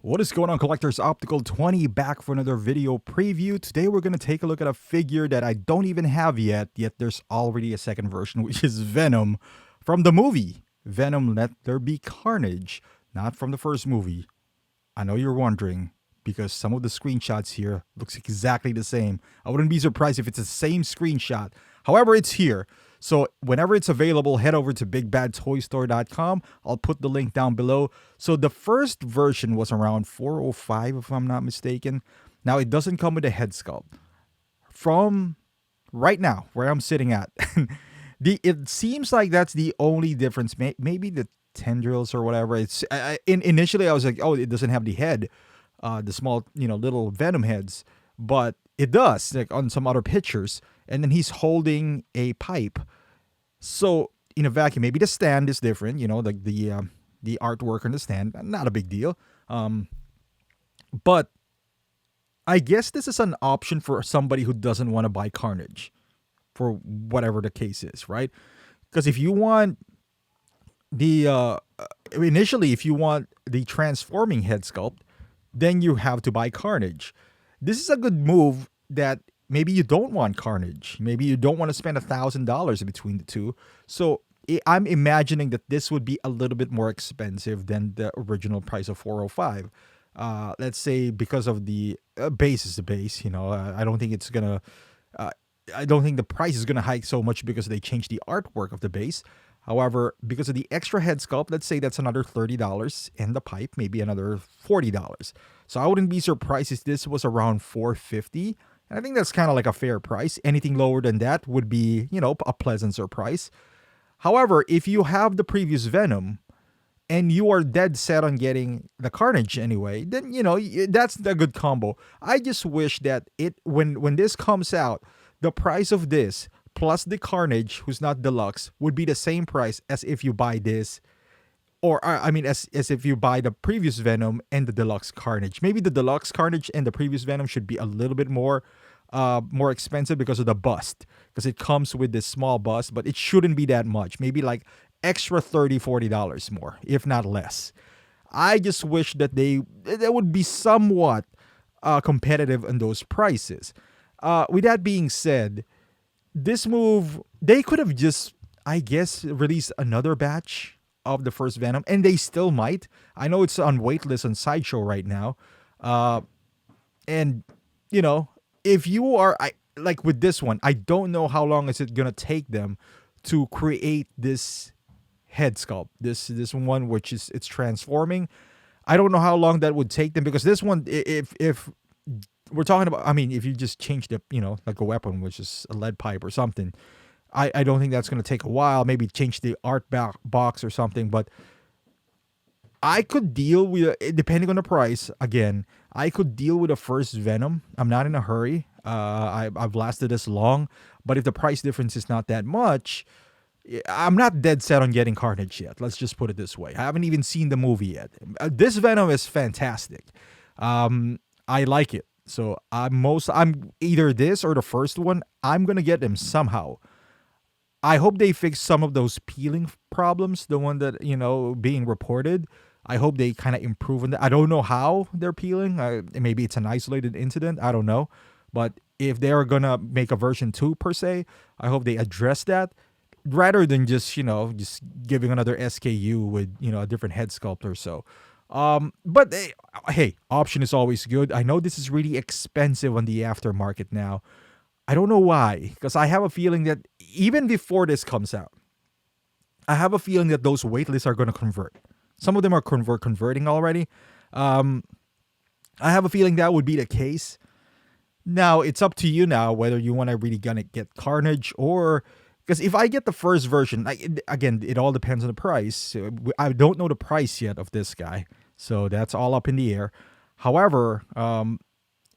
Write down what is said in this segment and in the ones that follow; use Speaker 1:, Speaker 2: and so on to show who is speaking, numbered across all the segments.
Speaker 1: What is going on, collectors? Optical 20 back for another video preview. Today we're going to take a look at a figure that I don't even have yet there's already a second version, which is Venom from the movie Venom Let There Be Carnage, not from the first movie. I know you're wondering because some of the screenshots here looks exactly the same. I wouldn't be surprised if it's the same screenshot. However, it's here. So whenever it's available, head over to bigbadtoystore.com. I'll put the link down below. So the first version was around 405 if I'm not mistaken. Now it doesn't come with a head sculpt. From right now, where I'm sitting at, it seems like that's the only difference. Maybe the tendrils or whatever. Initially I was like, oh, it doesn't have the head, the small, little Venom heads, but it does, like on some other pictures. And then he's holding a pipe. So in a vacuum, maybe the stand is different, like the artwork on the stand, not a big deal. But I guess this is an option for somebody who doesn't want to buy Carnage, for whatever the case is, right? Because if you want initially, if you want the transforming head sculpt, then you have to buy Carnage. This is a good move that maybe you don't want Carnage. Maybe you don't want to spend $1,000 between the two. So I'm imagining that this would be a little bit more expensive than the original price of 405. Let's say because of the base is the base. I don't think it's gonna. I don't think the price is gonna hike so much because they changed the artwork of the base. However, because of the extra head sculpt, let's say that's another $30, and the pipe maybe another $40. So I wouldn't be surprised if this was around $450. And I think that's kind of like a fair price. Anything lower than that would be, a pleasant surprise. However, if you have the previous Venom and you are dead set on getting the Carnage anyway, then, that's a good combo. I just wish that when this comes out, the price of this plus the Carnage, who's not deluxe, would be the same price as if you buy this. Or, as if you buy the previous Venom and the deluxe Carnage. Maybe the deluxe Carnage and the previous Venom should be a little bit more expensive because of the bust. Because it comes with this small bust, but it shouldn't be that much. Maybe like extra $30, $40 more, if not less. I just wish that they would be somewhat competitive in those prices. With that being said, this move, they could have just, I guess, released another batch of the first Venom, and they still might. I know it's on waitlist on Sideshow right now. And, if you are, like with this one, I don't know how long is it going to take them to create this head sculpt, this one, which is, it's transforming. I don't know how long that would take them, because this one, if we're talking about, if you just change the, like a weapon, which is a lead pipe or something, I don't think that's going to take a while. Maybe change the art box or something. But I could deal with, depending on the price, again, I could deal with the first Venom. I'm not in a hurry. I've lasted this long. But if the price difference is not that much, I'm not dead set on getting Carnage yet. Let's just put it this way. I haven't even seen the movie yet. This Venom is fantastic. I like it. So I'm either this or the first one. I'm going to get them somehow. I hope they fix some of those peeling problems, the one that, being reported. I hope they kind of improve on that. I don't know how they're peeling. Maybe it's an isolated incident. I don't know. But if they're going to make a version 2 per se, I hope they address that rather than just giving another SKU with, a different head sculpt or so. But hey, option is always good. I know this is really expensive on the aftermarket now. I don't know why, because I have a feeling that even before this comes out, I have a feeling that those waitlists are going to convert. Some of them are converting already. I have a feeling that would be the case. Now, it's up to you now whether you want to really gonna get Carnage or... Because if I get the first version, again, it all depends on the price. I don't know the price yet of this guy, so that's all up in the air. However...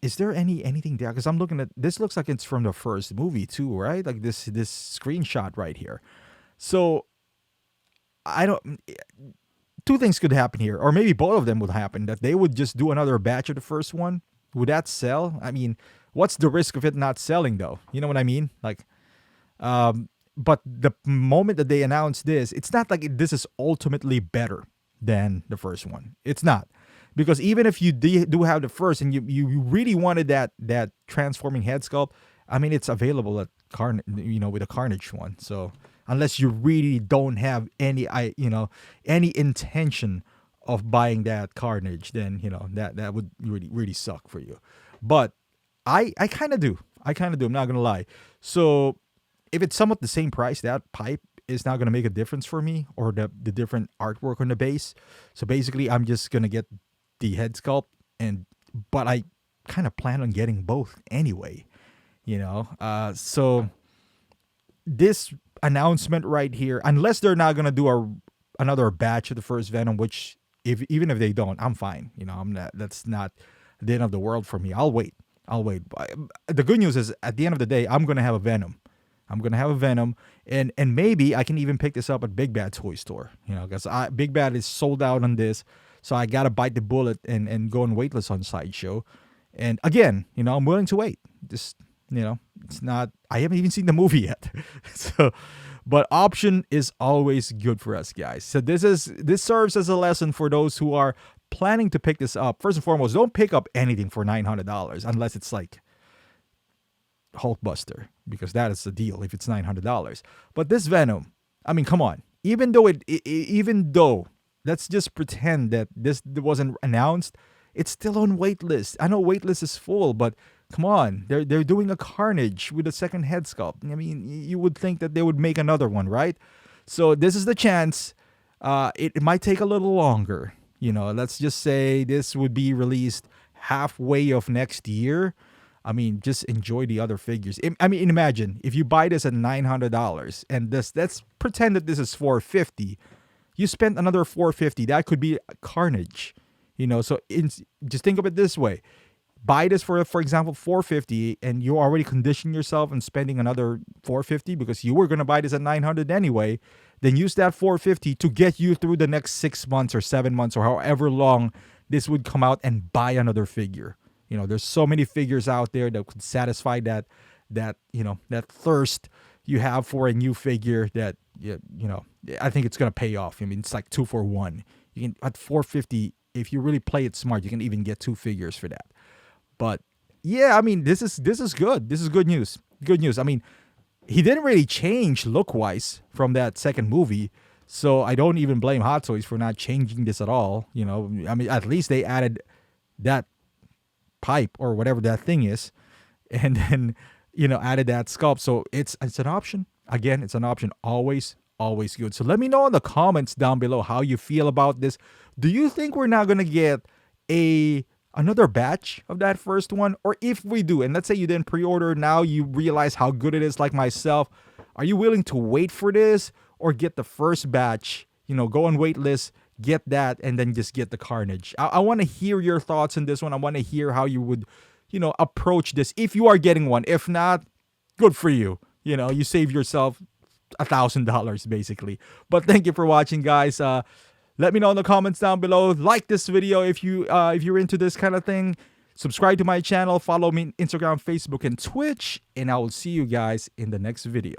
Speaker 1: is there anything there? Because I'm looking at this, looks like it's from the first movie too, right? Like this screenshot right here. So I don't. Two things could happen here, or maybe both of them would happen. That they would just do another batch of the first one. Would that sell? What's the risk of it not selling though? You know what I mean? Like, but the moment that they announce this, it's not like this is ultimately better than the first one. It's not. Because even if you do have the first and you really wanted that transforming head sculpt, I mean, it's available at with a Carnage one. So unless you really don't have any intention of buying that Carnage, then that would really really suck for you. But I kind of do. I kind of do. I'm not gonna lie. So if it's somewhat the same price, that pipe is not gonna make a difference for me, or the different artwork on the base. So basically, I'm just gonna get the head sculpt, but I kind of plan on getting both anyway. So this announcement right here, unless they're not gonna do another batch of the first Venom, which even if they don't, I'm fine. I'm not. That's not the end of the world for me. I'll wait. But the good news is, at the end of the day, I'm gonna have a Venom. And maybe I can even pick this up at Big Bad Toy Store. Because Big Bad is sold out on this, so I gotta bite the bullet and go on waitlist on Sideshow. And again, I'm willing to wait. Just it's not. I haven't even seen the movie yet, so. But option is always good for us, guys. So this serves as a lesson for those who are planning to pick this up. First and foremost, don't pick up anything for $900 unless it's like Hulkbuster, because that is the deal if it's $900. But this Venom, I mean, come on. Even though let's just pretend that this wasn't announced, it's still on waitlist. I know waitlist is full, but come on, they're doing a Carnage with a second head sculpt. I mean, you would think that they would make another one, right? So this is the chance. It might take a little longer. Let's just say this would be released halfway of next year. I mean, just enjoy the other figures. I mean, imagine if you buy this at $900 and let's pretend that this is $450. You spent another $450. That could be Carnage. So just think of it this way. Buy this for example, $450, and you already conditioned yourself in spending another $450 because you were going to buy this at $900 anyway. Then use that $450 to get you through the next 6 months or 7 months or however long this would come out, and buy another figure. There's so many figures out there that could satisfy that thirst you have for a new figure that I think it's going to pay off. I mean, it's like 2 for 1. You can at $450, if you really play it smart, you can even get 2 figures for that. But yeah, I mean, this is good. This is good news. Good news. I mean, he didn't really change look-wise from that second movie, so I don't even blame Hot Toys for not changing this at all. I mean, at least they added that pipe or whatever that thing is, and then added that sculpt. So it's an option. Again, it's an option. Always good. So let me know in the comments down below how you feel about this. Do you think we're not gonna get another batch of that first one? Or if we do, and let's say you didn't pre-order, now you realize how good it is, like myself, are you willing to wait for this or get the first batch, go on wait list, get that, and then just get the Carnage? I want to hear your thoughts on this one. I want to hear how you would, approach this if you are getting one. If not, good for you. You save yourself $1,000 basically. But thank you for watching, guys. Let me know in the comments down below. Like this video if you're into this kind of thing. Subscribe to my channel. Follow me on Instagram, Facebook, and Twitch. And I will see you guys in the next video.